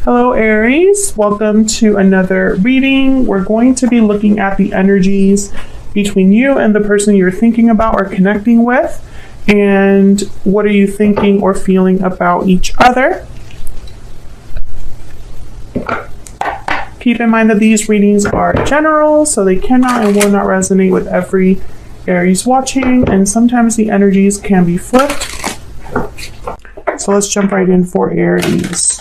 Hello, Aries. Welcome to another reading. We're going to be looking at the energies between you and the person you're thinking about or connecting with. And what are you thinking or feeling about each other? Keep in mind that these readings are general, so they cannot and will not resonate with every Aries watching, and sometimes the energies can be flipped. So let's jump right in for Aries.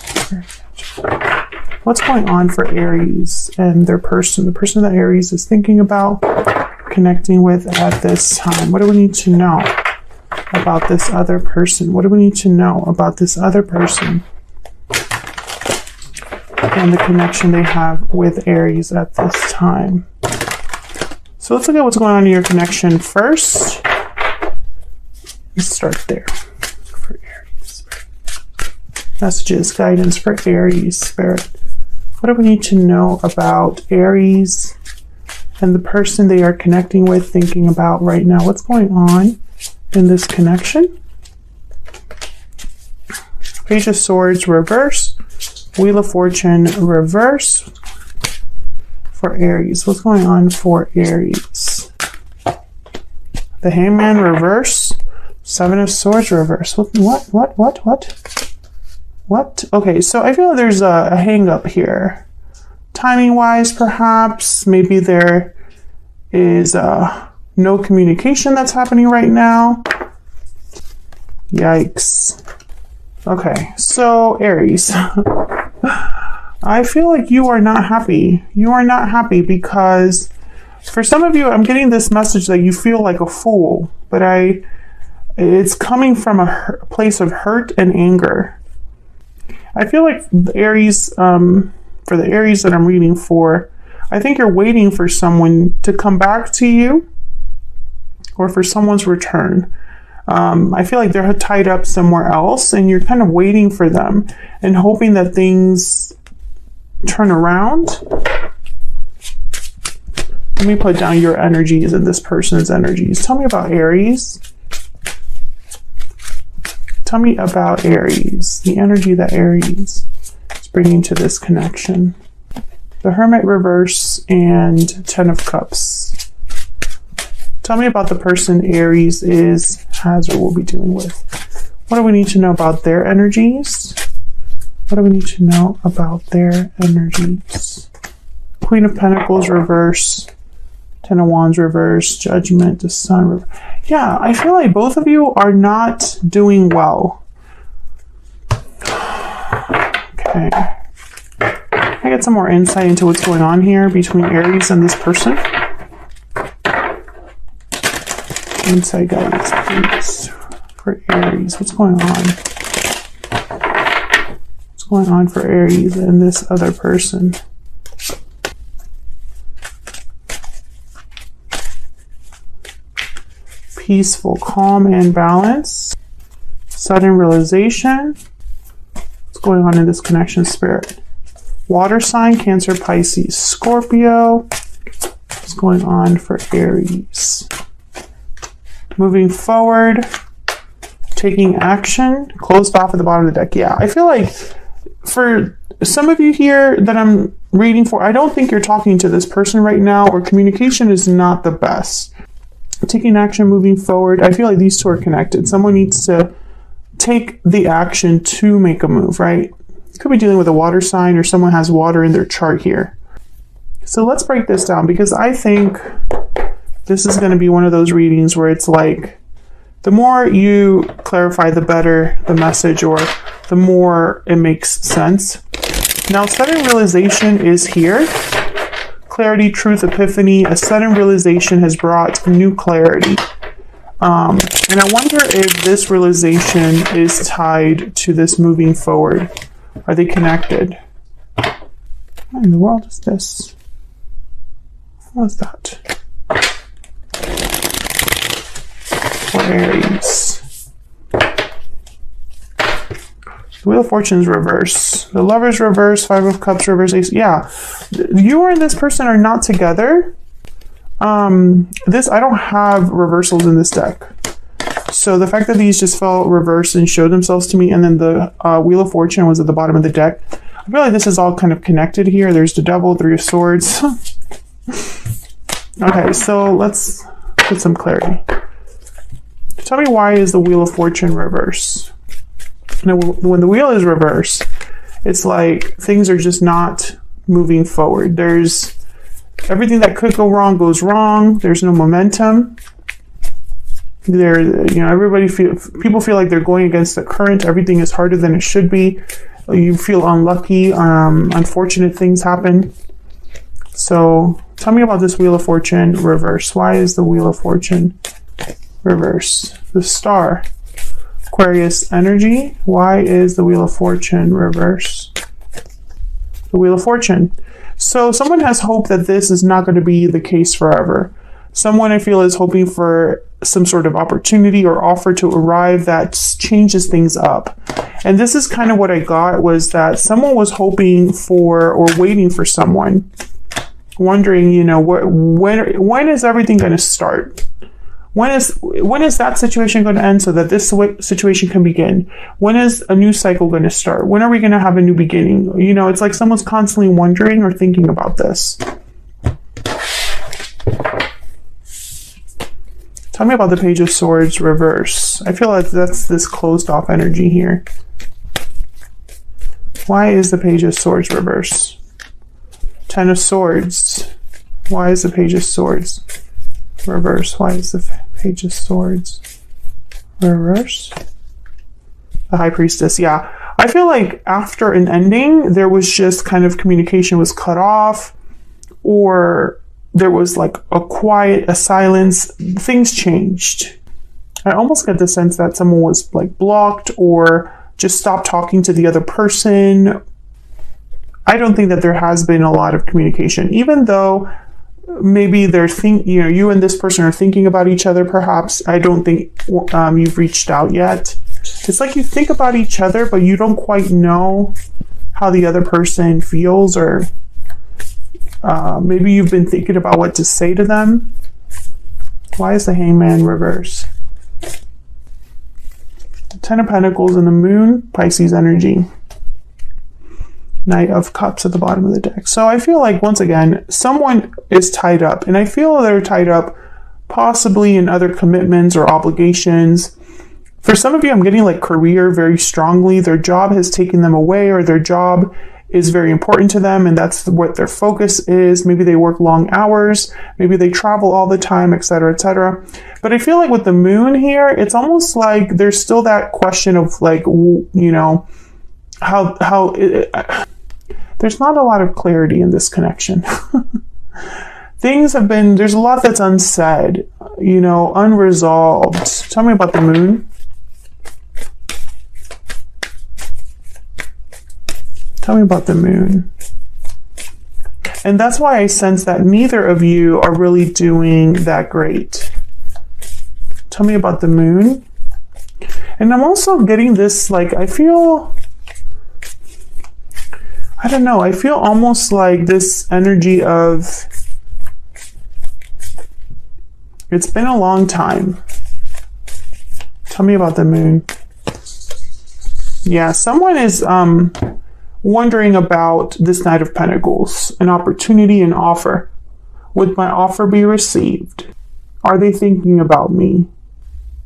What's going on for Aries and their person, the person that Aries is thinking about, connecting with at this time? What do we need to know about this other person? What do we need to know about this other person and the connection they have with Aries at this time? So let's look at what's going on in your connection first. Let's start there. For Aries. Messages, guidance for Aries Spirit. What do we need to know about Aries and the person they are connecting with, thinking about right now? What's going on in this connection? Page of Swords reverse. Wheel of Fortune reverse. For Aries, what's going on for Aries? The Hangman reverse. Seven of Swords reverse. What? Okay, so I feel like there's a hang up here. Timing wise, perhaps. Maybe there is no communication that's happening right now. Yikes. Okay, so Aries. I feel like you are not happy. You are not happy because for some of you, I'm getting this message that you feel like a fool, but it's coming from a place of hurt and anger. I feel like the Aries, for the Aries that I'm reading for, I think you're waiting for someone to come back to you or for someone's return. I feel like they're tied up somewhere else and you're kind of waiting for them and hoping that things turn around. Let me put down your energies and this person's energies. Tell me about Aries. Tell me about Aries, the energy that Aries is bringing to this connection. The Hermit reverse and Ten of Cups. Tell me about the person Aries has, or will be dealing with. What do we need to know about their energies? What do we need to know about their energies? Queen of Pentacles reverse. Ten of Wands reverse. Judgment, the Sun reverse. Yeah, I feel like both of you are not doing well. Okay. I get some more insight into what's going on here between Aries and this person. Insight guidance, please, for Aries. What's going on? What's going on for Aries and this other person? Peaceful, calm, and balance. Sudden realization. What's going on in this connection, Spirit? Water sign, Cancer, Pisces, Scorpio. What's going on for Aries? Moving forward. Taking action. Closed off at the bottom of the deck. Yeah, I feel like for some of you here that I'm reading for, I don't think you're talking to this person right now, or communication is not the best. Taking action, moving forward. I feel like these two are connected. Someone needs to take the action to make a move, right? You could be dealing with a water sign or someone has water in their chart here. So let's break this down because I think this is going to be one of those readings where it's like the more you clarify, the better the message, or the more it makes sense. Now, sudden realization is here. Clarity, truth, epiphany. A sudden realization has brought new clarity. And I wonder if this realization is tied to this moving forward. Are they connected? What in the world is this? What's that? For Aries. The Wheel of Fortune's reverse. The Lover's reverse. Five of Cups reverse. Ace. Yeah. You and this person are not together. I don't have reversals in this deck. So the fact that these just fell reverse and showed themselves to me, and then the Wheel of Fortune was at the bottom of the deck, I feel like this is all kind of connected here. There's the Devil, Three of Swords. Okay, so let's get some clarity. Tell me, why is the Wheel of Fortune reverse? Now, when the wheel is reversed, it's like things are just not moving forward. There's everything that could go wrong goes wrong. There's no momentum. People feel like they're going against the current. Everything is harder than it should be. You feel unlucky. Unfortunate things happen. So tell me about this Wheel of Fortune reverse. Why is the Wheel of Fortune reverse? The Star. Aquarius energy. Why is the Wheel of Fortune reverse? The Wheel of Fortune. So someone has hope that this is not going to be the case forever. Someone, I feel, is hoping for some sort of opportunity or offer to arrive that changes things up. And this is kind of what I got, was that someone was hoping for or waiting for someone, wondering, when is everything going to start? When is that situation going to end so that this situation can begin? When is a new cycle going to start? When are we going to have a new beginning? It's like someone's constantly wondering or thinking about this. Tell me about the Page of Swords reverse. I feel like that's this closed off energy here. Why is the Page of Swords reverse? Ten of Swords. Why is the Page of Swords reverse? Why is the Page of Swords reverse? The High Priestess. Yeah, I feel like after an ending, there was just kind of communication was cut off, or there was like a silence. Things changed. I almost get the sense that someone was like blocked or just stopped talking to the other person. I don't think that there has been a lot of communication, even though maybe you and this person are thinking about each other. Perhaps I don't think you've reached out yet. It's like you think about each other, but you don't quite know how the other person feels, or maybe you've been thinking about what to say to them. Why is the Hangman reverse? Ten of Pentacles and the Moon, Pisces energy. Knight of Cups at the bottom of the deck. So I feel like, once again, someone is tied up, and I feel they're tied up possibly in other commitments or obligations. For some of you, I'm getting like career very strongly. Their job has taken them away, or their job is very important to them, and that's what their focus is. Maybe they work long hours, maybe they travel all the time, etc., etc. But I feel like with the Moon here, it's almost like there's still that question of like, there's not a lot of clarity in this connection. There's a lot that's unsaid, unresolved. Tell me about the Moon. Tell me about the Moon. And that's why I sense that neither of you are really doing that great. Tell me about the Moon. And I'm also getting this, like, I feel almost like this energy of, it's been a long time. Tell me about the Moon. Yeah, someone is wondering about this Knight of Pentacles, an opportunity, an offer. Would my offer be received? Are they thinking about me?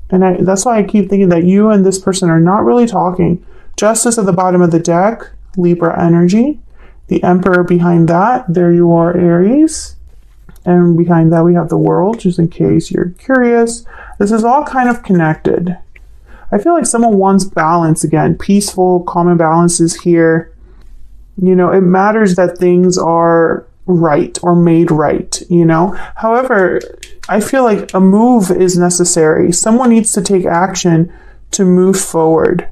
And that's why I keep thinking that you and this person are not really talking. Justice at the bottom of the deck, Libra energy. The Emperor behind that, there you are, Aries. And behind that we have the World, just in case you're curious. This is all kind of connected. I feel like someone wants balance again. Peaceful, calm and balance is here. It matters that things are right or made right, However, I feel like a move is necessary. Someone needs to take action to move forward.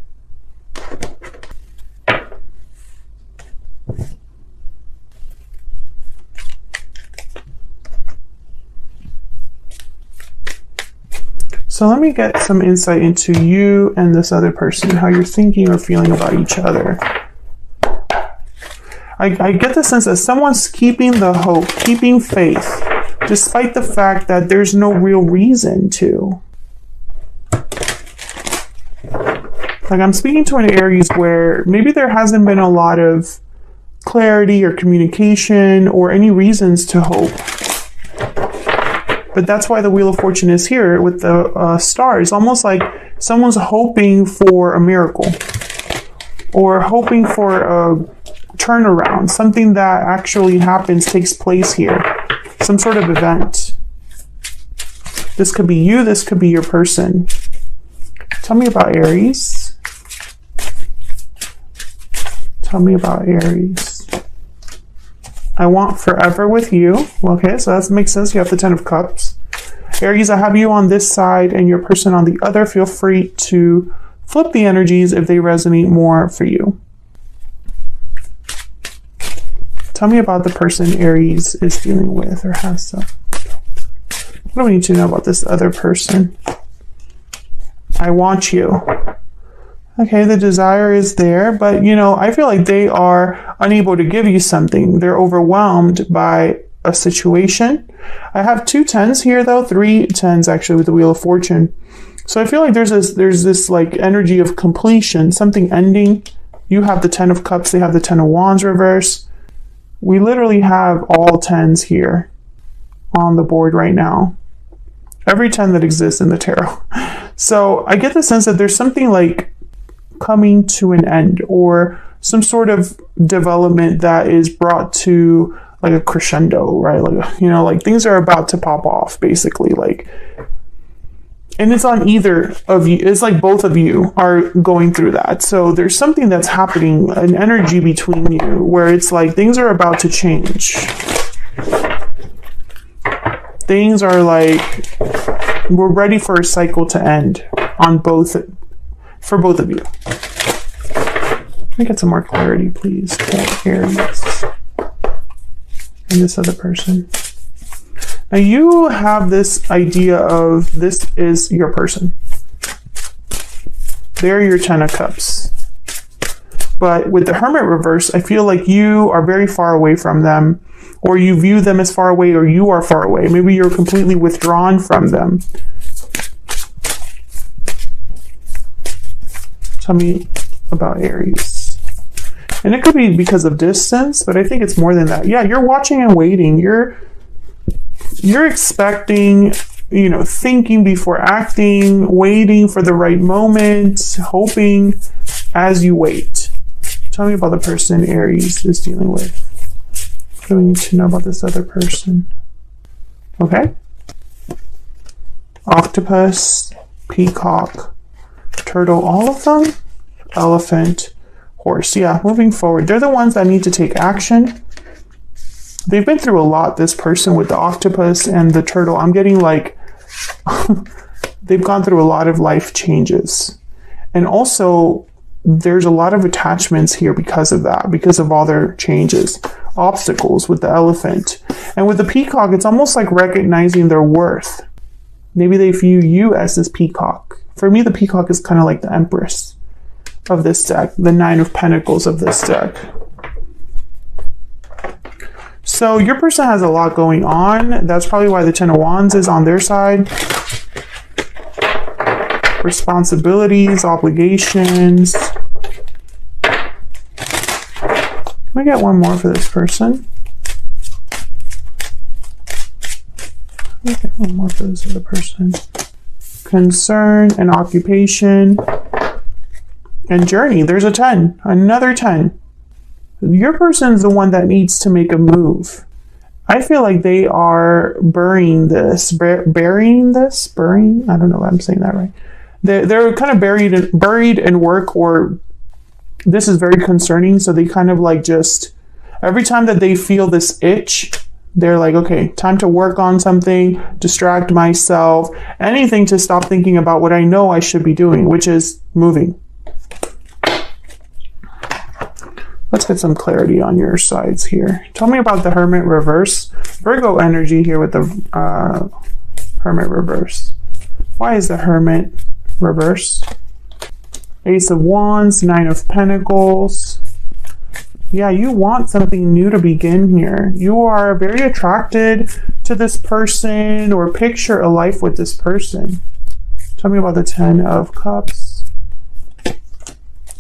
So let me get some insight into you and this other person, how you're thinking or feeling about each other. I get the sense that someone's keeping the hope, keeping faith, despite the fact that there's no real reason to. Like, I'm speaking to an Aries where maybe there hasn't been a lot of clarity or communication or any reasons to hope. But that's why the Wheel of Fortune is here with the star. It's almost like someone's hoping for a miracle or hoping for a turnaround, something that actually happens, takes place here, some sort of event. This could be you, this could be your person. Tell me about Aries. Tell me about Aries. I want forever with you. Okay, so that makes sense. You have the 10 of Cups. Aries, I have you on this side and your person on the other. Feel free to flip the energies if they resonate more for you. Tell me about the person Aries is dealing with or has some. What do we need to know about this other person? I want you. Okay, the desire is there, but you know, I feel like they are unable to give you something. They're overwhelmed by a situation. I have 2 10s here though, 3 10s actually with the Wheel of Fortune. So I feel like there's this like energy of completion, something ending. You have the 10 of Cups, they have the 10 of Wands reverse. We literally have all 10s here on the board right now. Every 10 that exists in the tarot. So I get the sense that there's something like coming to an end or some sort of development that is brought to like a crescendo, right? Like, you know, like things are about to pop off basically, like, and it's on either of you. It's like both of you are going through that. So there's something that's happening, an energy between you where it's like things are about to change. Things are like, we're ready for a cycle to end on both, for both of you. Let me get some more clarity, please, for Aries and this other person. Now you have this idea of this is your person. They're your 10 of Cups. But with the Hermit reverse, I feel like you are very far away from them, or you view them as far away, or you are far away. Maybe you're completely withdrawn from them. Tell me about Aries. And it could be because of distance, but I think it's more than that. Yeah, you're watching and waiting. You're expecting, you know, thinking before acting, waiting for the right moment, hoping as you wait. Tell me about the person Aries is dealing with. What do we need to know about this other person? Okay. Octopus, peacock, turtle, all of them? Elephant, horse. Yeah, moving forward. They're the ones that need to take action. They've been through a lot, this person with the octopus and the turtle. I'm getting like, they've gone through a lot of life changes. And also, there's a lot of attachments here because of that, because of all their changes. Obstacles with the elephant. And with the peacock, it's almost like recognizing their worth. Maybe they view you as this peacock. For me, the peacock is kind of like the empress of this deck, the 9 of Pentacles of this deck. So your person has a lot going on. That's probably why the 10 of Wands is on their side. Responsibilities, obligations. Can we get one more for this person? Let me get one more for this other person. Concern and occupation and journey. There's a 10, another 10. Your person's the one that needs to make a move. I feel like they are burying this. Burying? I don't know if I'm saying that right. They're kind of buried in work, or this is very concerning. So they kind of like just, every time that they feel this itch, they're like, okay, time to work on something, distract myself, anything to stop thinking about what I know I should be doing, which is moving. Let's get some clarity on your sides here. Tell me about the Hermit reverse. Virgo energy here with the Hermit reverse. Why is the Hermit reverse? Ace of Wands, 9 of Pentacles. Yeah, you want something new to begin here. You are very attracted to this person, or picture a life with this person. Tell me about the 10 of Cups.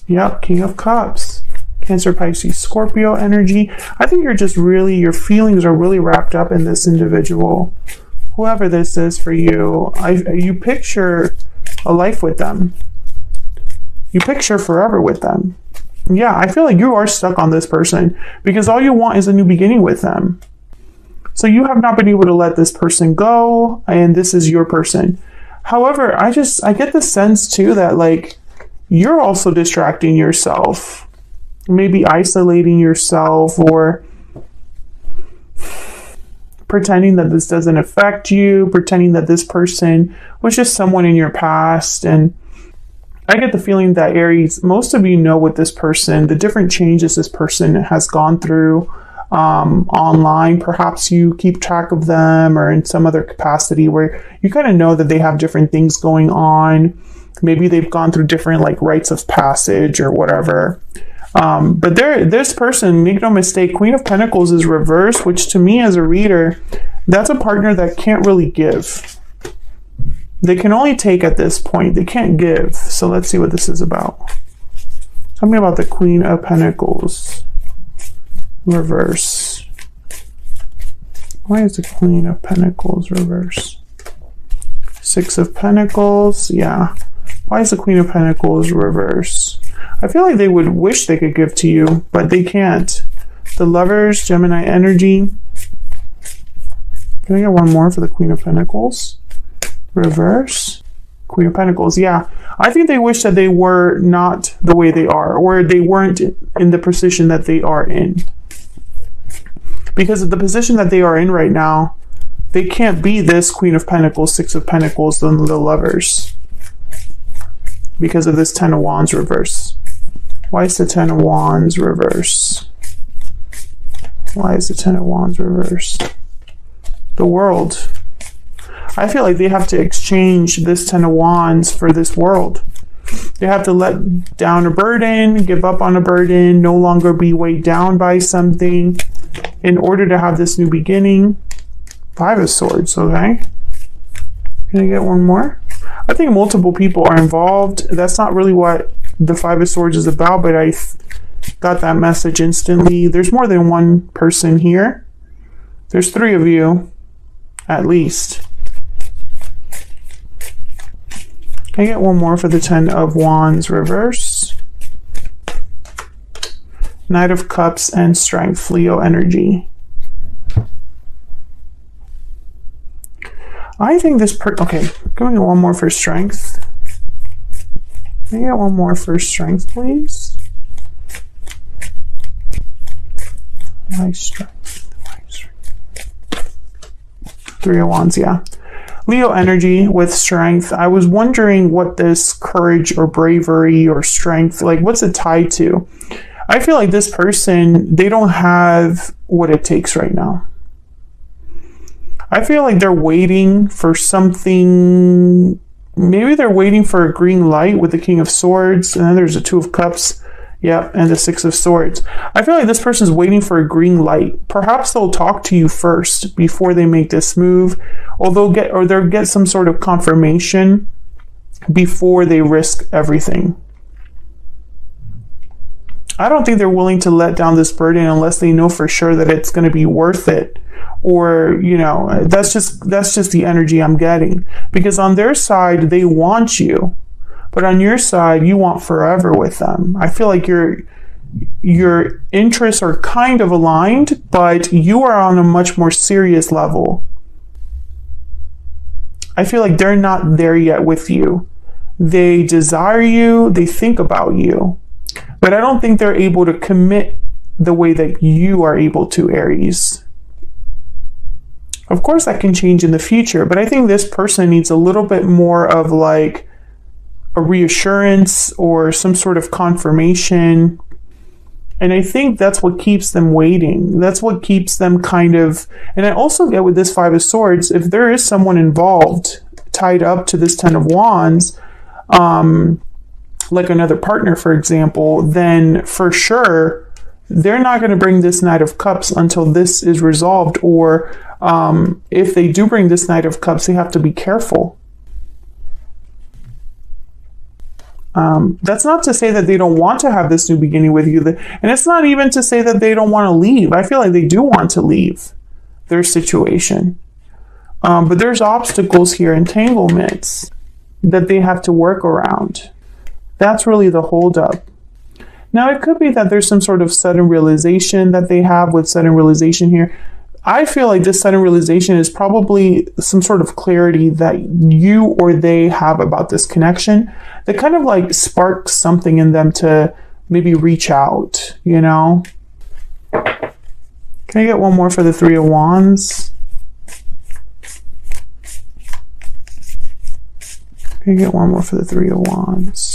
Yep, King of Cups. Cancer, Pisces, Scorpio energy. I think you're just really, your feelings are really wrapped up in this individual. Whoever this is for you, you picture a life with them. You picture forever with them. Yeah, I feel like you are stuck on this person because all you want is a new beginning with them. So you have not been able to let this person go, and this is your person. However, I get the sense too that like you're also distracting yourself, maybe isolating yourself or pretending that this doesn't affect you, pretending that this person was just someone in your past. And I get the feeling that Aries, most of you know with this person, the different changes this person has gone through online. Perhaps you keep track of them or in some other capacity where you kind of know that they have different things going on. Maybe they've gone through different like rites of passage or whatever. But this person, make no mistake, Queen of Pentacles is reversed, which to me as a reader, that's a partner that can't really give. They can only take at this point. They can't give. So let's see what this is about. Tell me about the Queen of Pentacles. Reverse. Why is the Queen of Pentacles reverse? Six of Pentacles. Yeah. Why is the Queen of Pentacles reverse? I feel like they would wish they could give to you, but they can't. The Lovers, Gemini energy. Can I get one more for the Queen of Pentacles? Reverse. Queen of Pentacles. Yeah. I think they wish that they were not the way they are, or they weren't in the position that they are in. Because of the position that they are in right now, they can't be this Queen of Pentacles, Six of Pentacles, the Lovers. Because of this Ten of Wands reverse. Why is the Ten of Wands reverse? Why is the Ten of Wands reverse? The World. I feel like they have to exchange this Ten of Wands for this world. They have to let down a burden, give up on a burden, no longer be weighed down by something in order to have this new beginning. Five of Swords, okay. Can I get one more? I think multiple people are involved. That's not really what the Five of Swords is about, but I got that message instantly. There's more than one person here. There's three of you, at least. Can I get one more for the Ten of Wands reverse? Knight of Cups and Strength, Leo energy. I think this okay, can we get one more for Strength? Can I get one more for Strength, please? Why Strength? Why Strength? Three of Wands, yeah. Leo energy with Strength. I was wondering what this courage or bravery or strength, like what's it tied to? I feel like this person, they don't have what it takes right now. I feel like they're waiting for something. Maybe they're waiting for a green light with the King of Swords. And then there's the Two of Cups. Yep. And the Six of Swords. I feel like this person's waiting for a green light. Perhaps they'll talk to you first before they make this move. Or they'll get some sort of confirmation before they risk everything. I don't think they're willing to let down this burden unless they know for sure that it's going to be worth it. Or, you know, that's just the energy I'm getting. Because on their side, they want you. But on your side, you want forever with them. I feel like your interests are kind of aligned, but you are on a much more serious level. I feel like they're not there yet with you. They desire you, they think about you. But I don't think they're able to commit the way that you are able to, Aries. Of course, that can change in the future, but I think this person needs a little bit more of like a reassurance or some sort of confirmation. And I think that's what keeps them waiting. That's what keeps them kind of, and I also get with this Five of Swords, if there is someone involved, tied up to this Ten of Wands, like another partner, for example, then for sure, they're not going to bring this Knight of Cups until this is resolved. Or if they do bring this Knight of Cups, they have to be careful. That's not to say that they don't want to have this new beginning with you. And it's not even to say that they don't want to leave. I feel like they do want to leave their situation. But there's obstacles here, entanglements that they have to work around. That's really the holdup. Now, it could be that there's some sort of sudden realization that they have with sudden realization here. I feel like this sudden realization is probably some sort of clarity that you or they have about this connection that kind of like sparks something in them to maybe reach out, you know? Can I get one more for the Three of Wands? Can I get one more for the Three of Wands?